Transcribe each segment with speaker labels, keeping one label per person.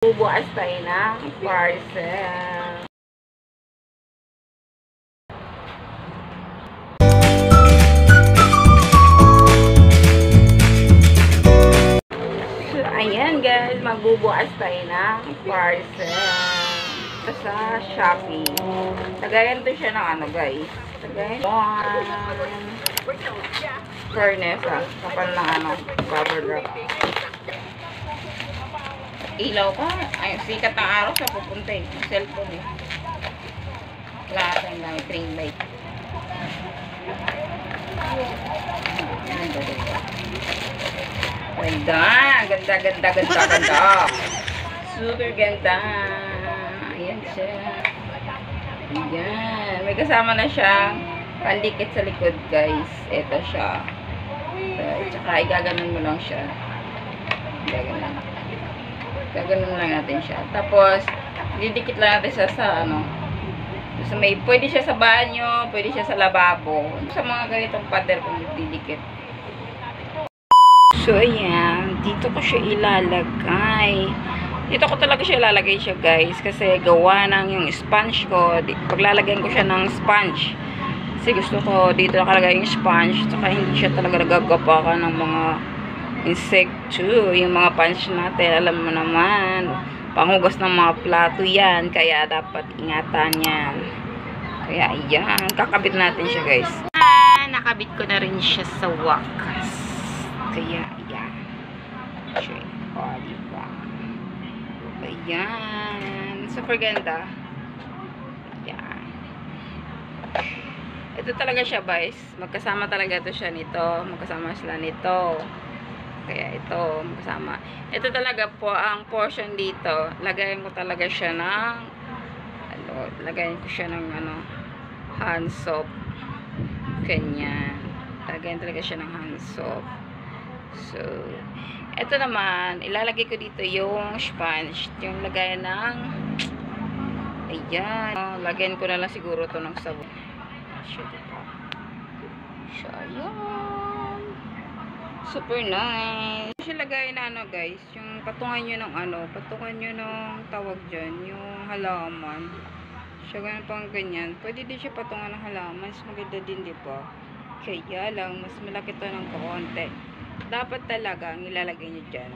Speaker 1: Bubukas tayo ng parcel. So, ayan guys, magbubukas tayo ng parcel. Ito sa Shopee. Lagayan to siya ng ano guys. Lagayan furnace kapal ng ano, bubble wrap. Ilaw ka. Ay, sikat ng araw sa pupunta eh. Yung cellphone eh. Wala tayong gamit ring light. Ganda. Ganda. Super ganda. Ayan siya. Ayan. May kasama na siyang pandikit sa likod guys. Ito siya. Tsaka igaganon mo lang siya. Igaganon. Gaganon lang natin siya. Tapos, didikit lang natin siya sa ano. So, pwede siya sa banyo, pwede siya sa lababo. Sa mga ganitong pader kung didikit. So, ayan. Dito ko siya ilalagay. Dito ko talaga siya ilalagay siya, guys. Kasi gawa ng yung sponge ko. Paglalagyan ko siya ng sponge. Kasi gusto ko dito nakalagay yung sponge. Saka hindi siya talaga nagagapakan ng mga insecto, yung mga punch natin, alam mo naman, panghugas ng mga plato yan, kaya dapat ingatan yan. Kaya ayan, kakabit natin siya guys. Nakabit ko na rin siya sa wakas. Kaya ayan. O, diba? Ayan. Super ganda. Ayan. Ito talaga siya guys. Magkasama talaga ito siya nito. Magkasama sila nito. Kaya ito, kasama. Ito talaga po, ang portion dito, lagayan ko talaga siya ng, ano, lagayan ko siya ng, ano, hand soap. Ganyan. Lagayan talaga siya ng hand soap. So, ito naman, ilalagay ko dito yung sponge. Yung lagayan ng, ayan. Lagayan ko na lang siguro to ng sabon. So, ayan. Super nice. Siya lagay na ano guys, yung patungan nyo ng ano, patungan nyo ng tawag dyan, yung halaman. Siya ganun pang ganyan. Pwede din siya patungan ng halaman. Mas maganda din, di ba? Kaya lang, mas malaki to ng kaunti. Dapat talaga, ang ilalagay nyo dyan.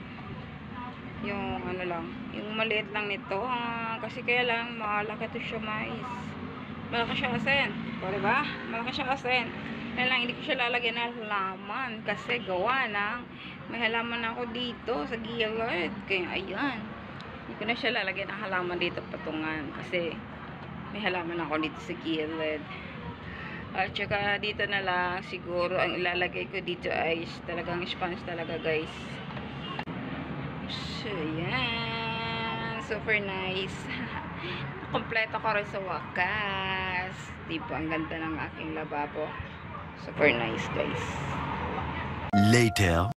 Speaker 1: Yung ano lang, yung maliit lang nito. Kasi kaya lang, malaki to siya mais. Malaki siya asin. O, diba? Malaki siya asin. Kaya lang, hindi ko siya lalagyan ng halaman. Kasi gawa ng may halaman ako dito sa gilid. Kaya ayan. Hindi ko na siya lalagyan ng halaman dito patungan. Kasi may halaman ako dito sa gilid. At saka dito na lang siguro ang ilalagay ko dito ay talagang sponge talaga guys. So ayan. Super nice. Kompleto ko rin sa wakas. Diba? Ang ganda ng aking lababo. Super nice guys.
Speaker 2: Later.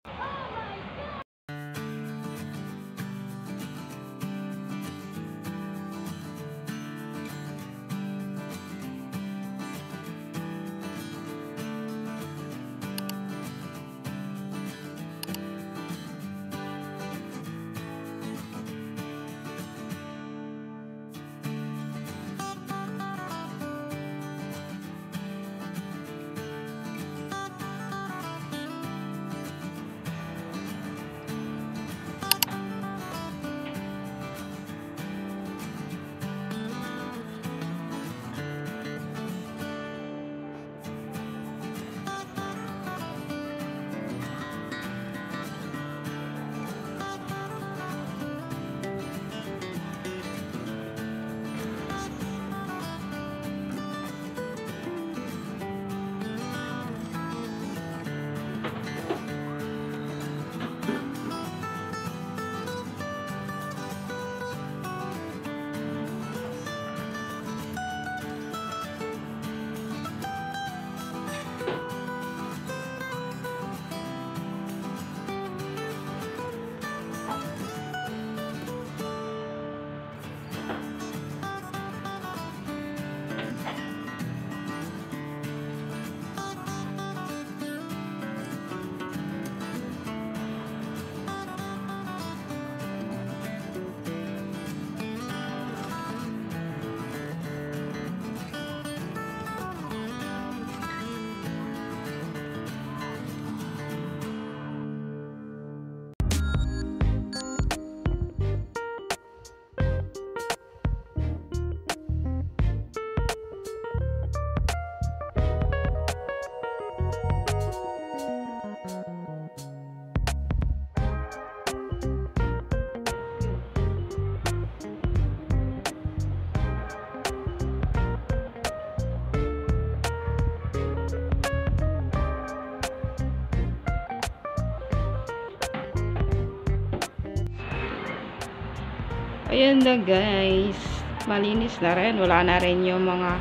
Speaker 1: Ayan na guys. Malinis na rin. Wala na rin yung mga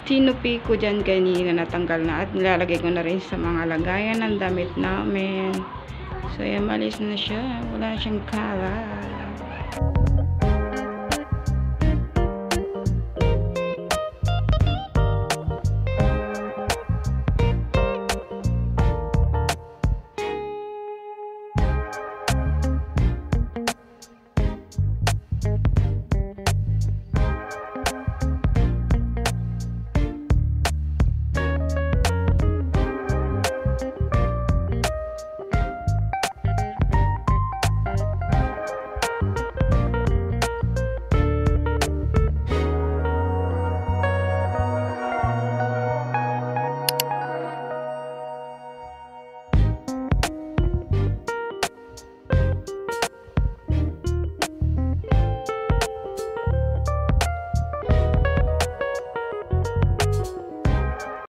Speaker 1: tinupi ko dyan kanina, natanggal na. At nilalagay ko na rin sa mga lagayan ng damit namin. So ayan, malis na siya. Wala siyang kalat.